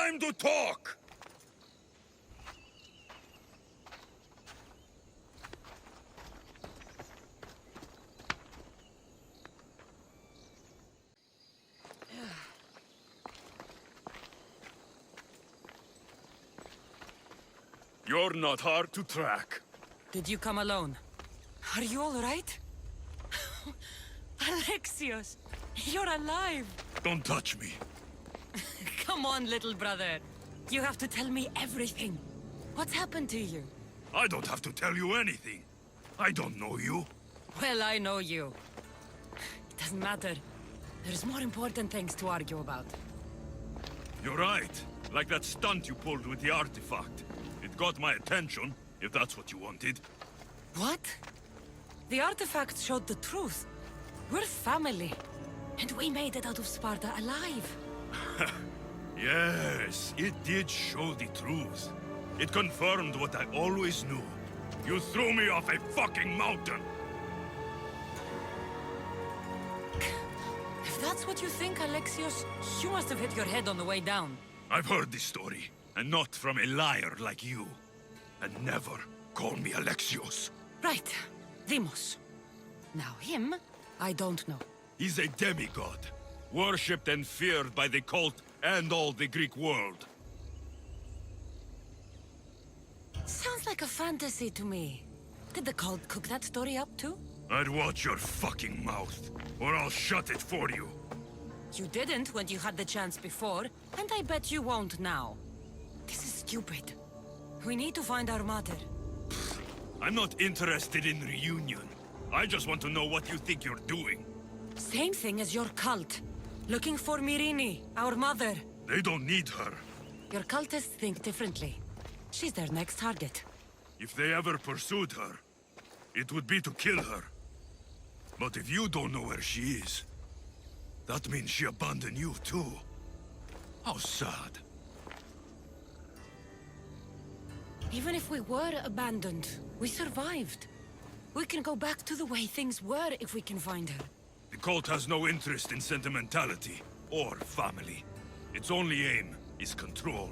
time to talk! You're not hard to track. Did you come alone? Are you all right? Alexios, you're alive! Don't touch me. Come on, little brother. You have to tell me everything. What's happened to you? I don't have to tell you anything. I don't know you. Well, I know you. It doesn't matter. There's more important things to argue about. You're right. Like that stunt you pulled with the artifact. It got my attention, if that's what you wanted. What? The artifact showed the truth. We're family. And we made it out of Sparta alive. Yes, it did show the truth. It confirmed what I always knew. You threw me off a fucking mountain! If that's what you think, Alexios, you must have hit your head on the way down. I've heard this story, and not from a liar like you. And never call me Alexios. Right. Demos. Now him, I don't know. He's a demigod, worshipped and feared by the Kult and all the Greek world. Sounds like a fantasy to me. Did the Cult cook that story up too? I'd watch your fucking mouth, or I'll shut it for you. You didn't when you had the chance before, and I bet you won't now. This is stupid. We need to find our mother. I'm not interested in reunion. I just want to know what you think you're doing. Same thing as your cult. Looking for Myrrine, our mother. They don't need her. Your cultists think differently. She's their next target. If they ever pursued her, it would be to kill her. But if you don't know where she is, that means she abandoned you too. How sad. Even if we were abandoned, we survived. We can go back to the way things were if we can find her. The Cult has no interest in sentimentality or family. Its only aim is control.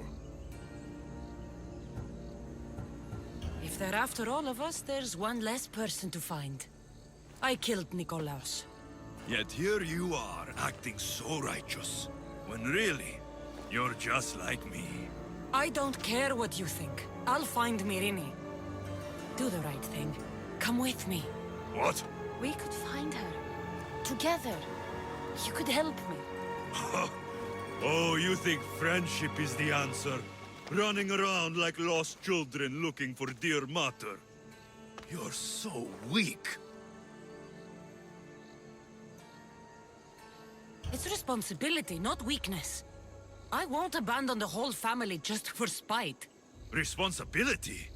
If they're after all of us, there's one less person to find. I killed Nikolaos. Yet here you are, acting so righteous, when really, you're just like me. I don't care what you think. I'll find Myrrine. Do the right thing. Come with me. What? We could find her. Together. You could help me. Oh, you think friendship is the answer? Running around like lost children looking for dear mater. You're so weak. It's responsibility, not weakness. I won't abandon the whole family just for spite. Responsibility?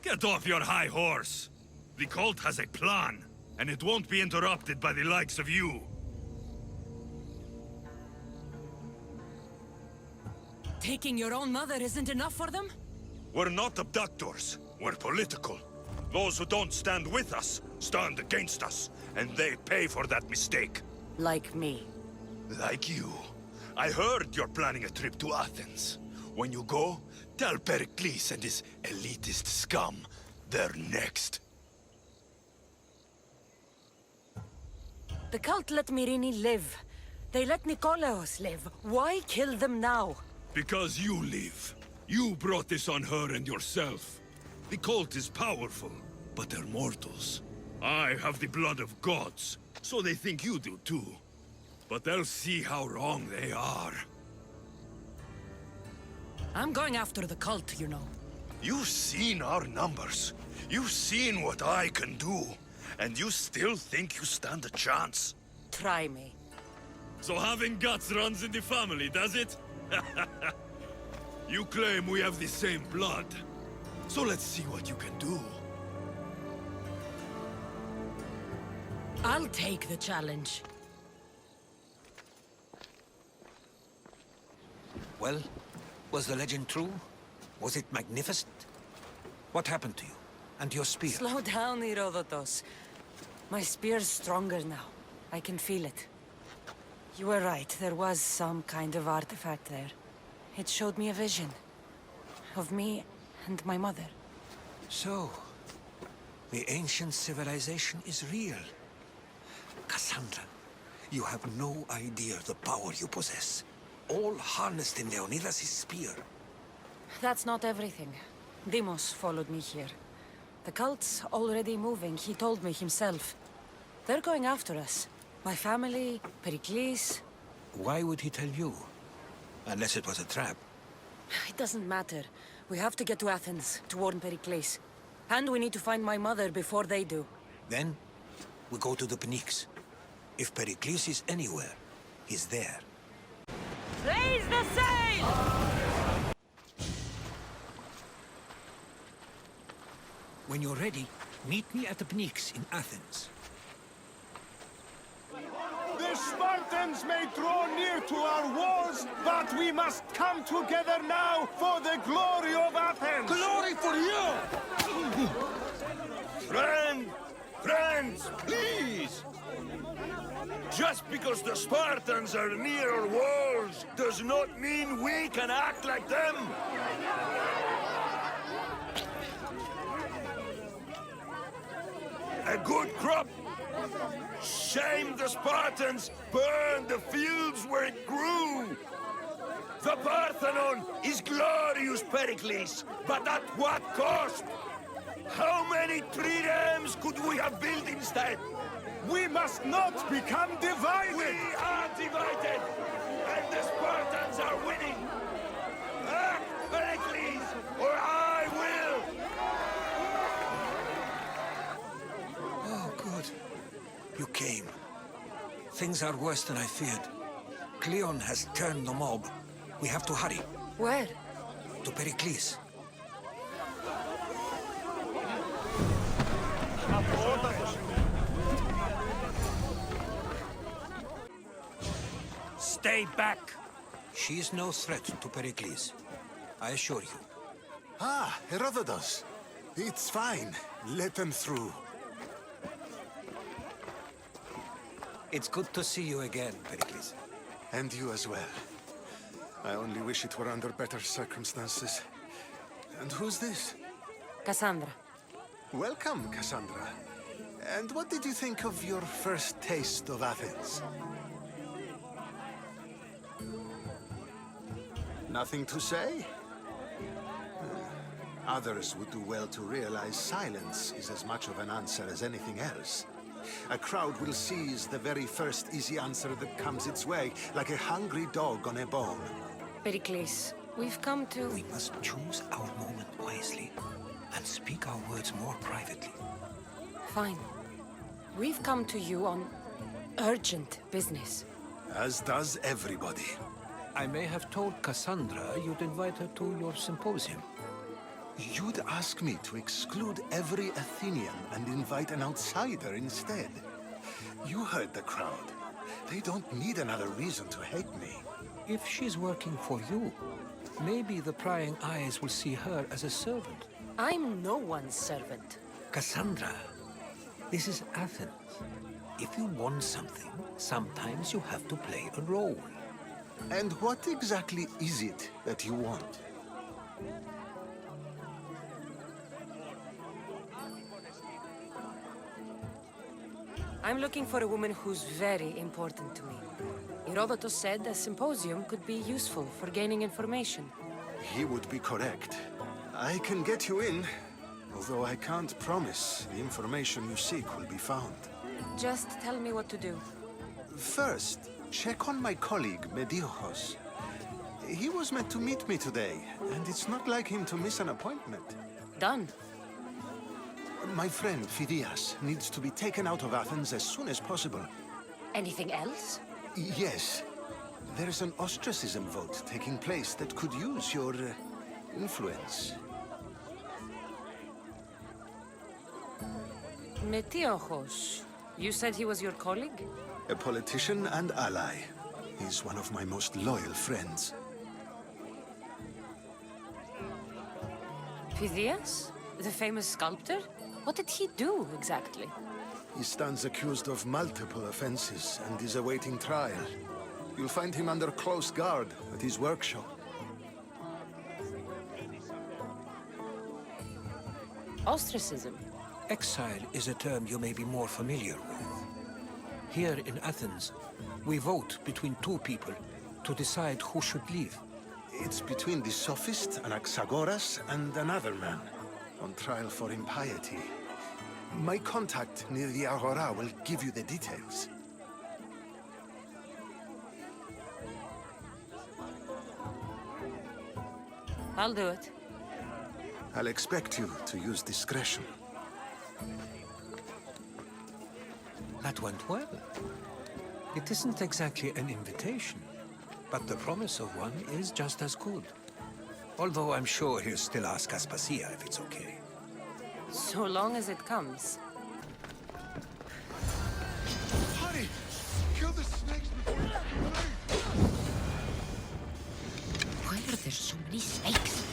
Get off your high horse. The Cult has a plan, and it won't be interrupted by the likes of you. Taking your own mother isn't enough for them? We're not abductors. We're political. Those who don't stand with us, stand against us, and they pay for that mistake. Like me. Like you. I heard you're planning a trip to Athens. When you go, tell Pericles and his elitist scum they're next. The Cult let Myrrine live. They let Nikolaos live. Why kill them now? Because you live. You brought this on her and yourself. The Cult is powerful, but they're mortals. I have the blood of gods, so they think you do too. But they'll see how wrong they are. I'm going after the Cult, you know. You've seen our numbers. You've seen what I can do. And you still think you stand a chance? Try me. So having guts runs in the family, does it? You claim we have the same blood. So let's see what you can do. I'll take the challenge. Well, was the legend true? Was it magnificent? What happened to you? And your spear? Slow down, Herodotos. My spear's stronger now. I can feel it. You were right, there was some kind of artifact there. It showed me a vision. Of me and my mother. So, the ancient civilization is real. Cassandra, you have no idea the power you possess. All harnessed in Leonidas' spear. That's not everything. Deimos followed me here. The cult's already moving, he told me himself. They're going after us. My family, Pericles. Why would he tell you? Unless it was a trap. It doesn't matter. We have to get to Athens to warn Pericles. And we need to find my mother before they do. Then, we go to the Pnyx. If Pericles is anywhere, he's there. Raise the sail! When you're ready, meet me at the Pnyx in Athens. The Spartans may draw near to our walls, but we must come together now for the glory of Athens! Glory for you! Friends, please! Just because the Spartans are near our walls does not mean we can act like them! A good crop! Shame the Spartans burned the fields where it grew! The Parthenon is glorious, Pericles, but at what cost? How many triremes could we have built instead? We must not become divided! We are divided, and the Spartans are winning! Act, Pericles, or I will! Oh, good. You came. Things are worse than I feared. Cleon has turned the mob. We have to hurry. Where? To Pericles. Stay back! She is no threat to Pericles. I assure you. Ah, Herodotus. It's fine. Let them through. It's good to see you again, Pericles. And you as well. I only wish it were under better circumstances. And who's this? Cassandra. Welcome, Cassandra. And what did you think of your first taste of Athens? Nothing to say? Others would do well to realize silence is as much of an answer as anything else. A crowd will seize the very first easy answer that comes its way, like a hungry dog on a bone. Pericles, we've come to... We must choose our moment wisely and speak our words more privately. Fine. We've come to you on urgent business. As does everybody. I may have told Cassandra you'd invite her to your symposium. You'd ask me to exclude every Athenian and invite an outsider instead. You heard the crowd. They don't need another reason to hate me. If she's working for you, maybe the prying eyes will see her as a servant. I'm no one's servant. Cassandra, this is Athens. If you want something, sometimes you have to play a role. And what exactly is it that you want? I'm looking for a woman who's very important to me. Herodotus said a symposium could be useful for gaining information. He would be correct. I can get you in, although I can't promise the information you seek will be found. Just tell me what to do. First, check on my colleague, Mediochos. He was meant to meet me today, and it's not like him to miss an appointment. Done. My friend, Phidias, needs to be taken out of Athens as soon as possible. Anything else? Yes. There's an ostracism vote taking place that could use your influence. Metiochos. You said he was your colleague? A politician and ally. He's one of my most loyal friends. Phidias? The famous sculptor? What did he do, exactly? He stands accused of multiple offenses and is awaiting trial. You'll find him under close guard at his workshop. Ostracism? Exile is a term you may be more familiar with. Here in Athens, we vote between two people to decide who should leave. It's between the sophist, Anaxagoras, and another man, on trial for impiety. My contact near the Agora will give you the details. I'll do it. I'll expect you to use discretion. That went well. It isn't exactly an invitation, but the promise of one is just as good. Although I'm sure he'll still ask Aspasia if it's okay. So long as it comes. Hurry! Kill the snakes before you Why are there so many snakes?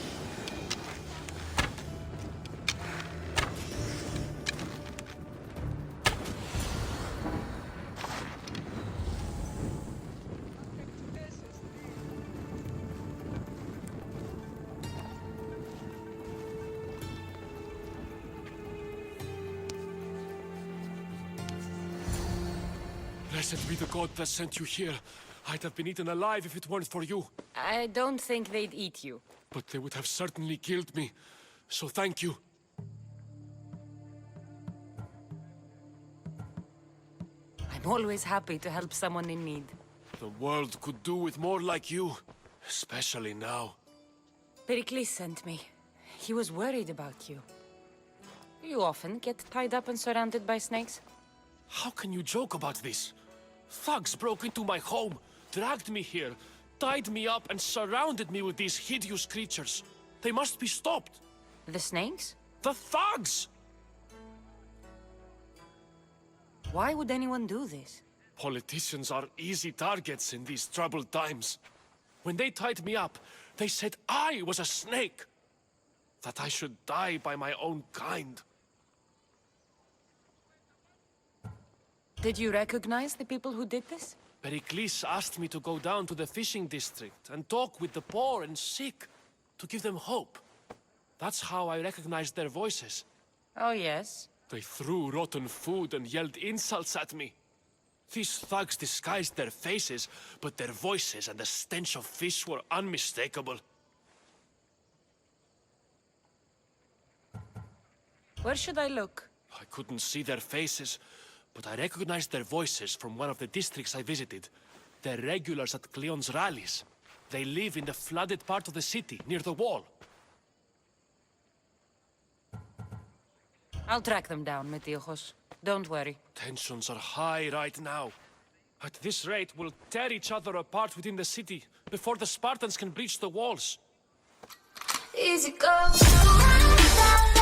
Blessed be the god that sent you here. I'd have been eaten alive if it weren't for you. I don't think they'd eat you. But they would have certainly killed me. So thank you. I'm always happy to help someone in need. The world could do with more like you. Especially now. Pericles sent me. He was worried about you. You often get tied up and surrounded by snakes? How can you joke about this? Thugs broke into my home, dragged me here, tied me up and surrounded me with these hideous creatures. They must be stopped. The snakes? The thugs! Why would anyone do this? Politicians are easy targets in these troubled times. When they tied me up, they said I was a snake. That I should die by my own kind. Did you recognize the people who did this? Pericles asked me to go down to the fishing district and talk with the poor and sick, to give them hope. That's how I recognized their voices. Oh, yes. They threw rotten food and yelled insults at me. These thugs disguised their faces, but their voices and the stench of fish were unmistakable. Where should I look? I couldn't see their faces, but I recognized their voices from one of the districts I visited. They're regulars at Cleon's rallies. They live in the flooded part of the city, near the wall. I'll track them down, Metiochos. Don't worry. Tensions are high right now. At this rate, we'll tear each other apart within the city, before the Spartans can breach the walls. Easy go.